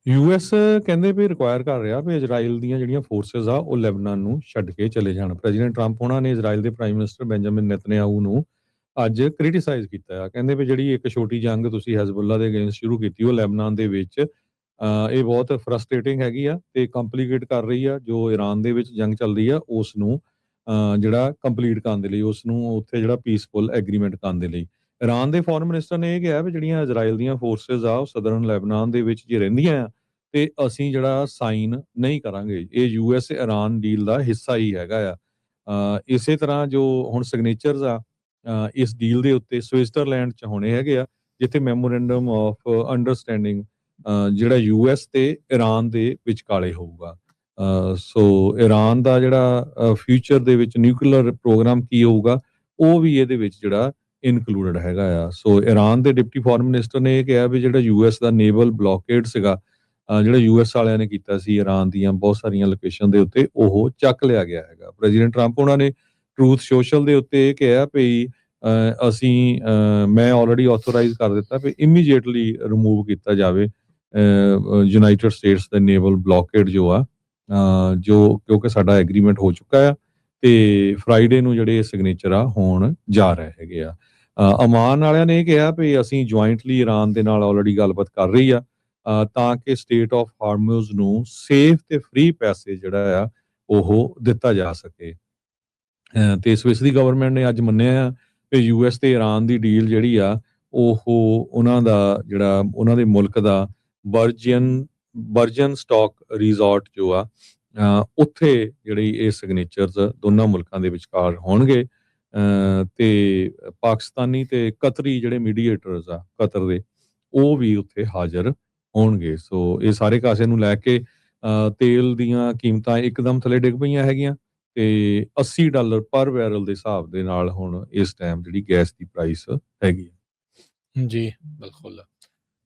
US ਕਹਿੰਦੇ ਵੀ require ਕਰ ਰਿਹਾ ਵੀ ਇਜ਼ਰਾਈਲ ਦੀਆਂ ਜਿਹੜੀਆਂ ਫੋਰਸਿਸ ਆ ਉਹ ਲੈਬਨਾਨ ਨੂੰ ਛੱਡ ਕੇ ਚਲੇ ਜਾਣ। ਪ੍ਰੈਜ਼ੀਡੈਂਟ ਟਰੰਪ ਉਹਨਾਂ ਨੇ ਇਜ਼ਰਾਈਲ ਦੇ ਪ੍ਰਾਈਮ ਮਿਨਿਸਟਰ ਬੈਂਜਾਮਿਨ ਨੇਤਨਯਾਹੂ ਨੂੰ ਅੱਜ ਕ੍ਰਿਟੀਸਾਈਜ਼ ਕੀਤਾ ਆ। ਕਹਿੰਦੇ ਵੀ ਜਿਹੜੀ ਇੱਕ ਛੋਟੀ ਜੰਗ ਤੁਸੀਂ ਹਿਜ਼ਬੁੱਲਾ ਦੇ ਅਗੇਂਸਟ ਸ਼ੁਰੂ ਕੀਤੀ ਉਹ ਲੈਬਨਾਨ ਦੇ ਵਿੱਚ ਇਹ ਬਹੁਤ ਫਰਸਟ੍ਰੇਟਿੰਗ ਹੈਗੀ ਆ ਤੇ ਕੰਪਲਿਕੇਟ ਕਰ ਰਹੀ ਆ ਜੋ ਈਰਾਨ ਦੇ ਵਿੱਚ ਜੰਗ ਚੱਲ ਰਹੀ ਆ ਉਸ ਨੂੰ ਜਿਹੜਾ ਕੰਪਲੀਟ ਕਰਨ ਦੇ ਲਈ, ਉਸ ਨੂੰ ਉੱਥੇ ਜਿਹੜਾ ਪੀਸਫੁਲ ਐਗਰੀਮੈਂਟ ਕਰਨ ਦੇ ਲਈ। ਈਰਾਨ ਦੇ ਫੋਰਨ ਮਿਨਿਸਟਰ ਨੇ ਇਹ ਕਿਹਾ ਵੀ ਜਿਹੜੀਆਂ ਇਜ਼ਰਾਈਲ ਦੀਆਂ ਫੋਰਸਿਸ ਆ ਉਹ ਸਦਰਨ ਲੈਬਨਾਨ ਦੇ ਵਿੱਚ ਜੇ ਰਹਿੰਦੀਆਂ ਆ ਤੇ ਅਸੀਂ ਜਿਹੜਾ ਸਾਈਨ ਨਹੀਂ ਕਰਾਂਗੇ। ਇਹ ਯੂਐਸ ਈਰਾਨ ਡੀਲ ਦਾ ਹਿੱਸਾ ਹੀ ਹੈਗਾ ਆ। ਇਸੇ ਤਰ੍ਹਾਂ ਜੋ ਹੁਣ ਸਿਗਨੇਚਰਸ ਆ ਇਸ ਡੀਲ ਦੇ ਉੱਤੇ ਸਵਿਟਜ਼ਰਲੈਂਡ ਚ ਹੋਣੇ ਹੈਗੇ ਆ, ਜਿੱਥੇ ਮੈਮੋਰੈਂਡਮ ਆਫ ਅੰਡਰਸਟੈਂਡਿੰਗ ਜਿਹੜਾ ਯੂਐਸ ਤੇ ਈਰਾਨ ਦੇ ਵਿਚਕਾਲੇ ਹੋਊਗਾ। ਸੋ ਈਰਾਨ ਦਾ ਜਿਹੜਾ ਫਿਊਚਰ ਦੇ ਵਿੱਚ ਨਿਊਕਲੀਅਰ ਪ੍ਰੋਗਰਾਮ ਕੀ ਹੋਊਗਾ ਉਹ ਵੀ ਇਹਦੇ ਵਿੱਚ ਜਿਹੜਾ ਇਨਕਲੂਡਡ ਹੈਗਾ ਆ। ਸੋ ਈਰਾਨ ਦੇ ਡਿਪਟੀ ਫੋਰਨ ਮਿਨਿਸਟਰ ਨੇ ਇਹ ਕਿਹਾ ਵੀ ਜਿਹੜਾ ਯੂਐਸ ਦਾ ਨੇਵਲ ਬਲੌਕੇਡ ਸੀਗਾ, ਜਿਹੜਾ ਯੂਐਸ ਵਾਲਿਆਂ ਨੇ ਕੀਤਾ ਸੀ ਈਰਾਨ ਦੀਆਂ ਬਹੁਤ ਸਾਰੀਆਂ ਲੋਕੇਸ਼ਨ ਦੇ ਉੱਤੇ, ਉਹ ਚੱਕ ਲਿਆ ਗਿਆ ਹੈਗਾ। ਪ੍ਰੈਜ਼ੀਡੈਂਟ ਟਰੰਪ ਉਹਨਾਂ ਨੇ ਟਰੂਥ ਸੋਸ਼ਲ ਦੇ ਉੱਤੇ ਇਹ ਕਿਹਾ ਵੀ ਅਸੀਂ ਮੈਂ ਆਲਰੇਡੀ ਆਥੋਰਾਈਜ਼ ਕਰ ਦਿੱਤਾ ਵੀ ਇਮੀਡੀਏਟਲੀ ਰਿਮੂਵ ਕੀਤਾ ਜਾਵੇ ਯੂਨਾਈਟਿਡ ਸਟੇਟਸ ਦਾ ਨੇਵਲ ਬਲੌਕੇਡ ਜੋ ਆ, ਜੋ ਕਿਉਂਕਿ ਸਾਡਾ ਐਗਰੀਮੈਂਟ ਹੋ ਚੁੱਕਾ ਆ ਤੇ ਫਰਾਈਡੇ ਨੂੰ ਜਿਹੜੇ ਸਿਗਨੇਚਰ ਆ ਹੋਣ ਜਾ ਰਹੇ ਹੈਗੇ ਆ। ਅਮਾਨ ਵਾਲਿਆਂ ਨੇ ਇਹ ਕਿਹਾ ਵੀ ਅਸੀਂ ਜੁਆਇੰਟਲੀ ਈਰਾਨ ਦੇ ਨਾਲ ਆਲਰੇਡੀ ਗੱਲਬਾਤ ਕਰ ਰਹੀ ਆ ਤਾਂ ਕਿ ਸਟੇਟ ਆਫ ਹਾਰਮੂਜ਼ ਨੂੰ ਸੇਫ ਤੇ ਫ੍ਰੀ ਪੈਸੇਜ ਜਿਹੜਾ ਆ ਉਹ ਦਿੱਤਾ ਜਾ ਸਕੇ। ਤੇ ਸਵਿਸ ਦੀ ਗਵਰਨਮੈਂਟ ਨੇ ਅੱਜ ਮੰਨਿਆ ਆ ਕਿ ਯੂਐਸ ਤੇ ਈਰਾਨ ਦੀ ਡੀਲ ਜਿਹੜੀ ਆ ਉਹ ਉਹਨਾਂ ਦਾ ਜਿਹੜਾ ਉਹਨਾਂ ਦੇ ਮੁਲਕ ਦਾ ਵਰਜਨ ਸਟਾਕ ਰਿਜ਼ੋਰਟ ਜੋ ਆ ਉੱਥੇ ਜਿਹੜੀ ਇਹ ਸਿਗਨੇਚਰਸ ਦੋਨਾਂ ਮੁਲਕਾਂ ਦੇ ਵਿਚਕਾਰ ਹੋਣਗੇ। ਤੇ ਪਾਕਿਸਤਾਨੀ ਤੇ ਕਤਰੀ ਜਿਹੜੇ ਮੀਡੀਏਟਰਸ ਆ ਕਤਰ ਦੇ, ਉਹ ਵੀ ਉੱਥੇ ਹਾਜ਼ਰ ਹੋਣਗੇ। ਸੋ ਇਹ ਸਾਰੇ ਕਾਸੇ ਨੂੰ ਲੈ ਕੇ ਤੇਲ ਦੀਆਂ ਕੀਮਤਾਂ ਇੱਕਦਮ ਥੱਲੇ ਡਿੱਗ ਪਈਆਂ ਹੈਗੀਆਂ ਤੇ $80 ਪਰ ਬੈਰਲ ਦੇ ਹਿਸਾਬ ਦੇ ਨਾਲ ਹੁਣ ਇਸ ਟਾਈਮ ਜਿਹੜੀ ਗੈਸ ਦੀ ਪ੍ਰਾਈਸ ਹੈਗੀ। ਜੀ ਬਿਲਕੁਲ।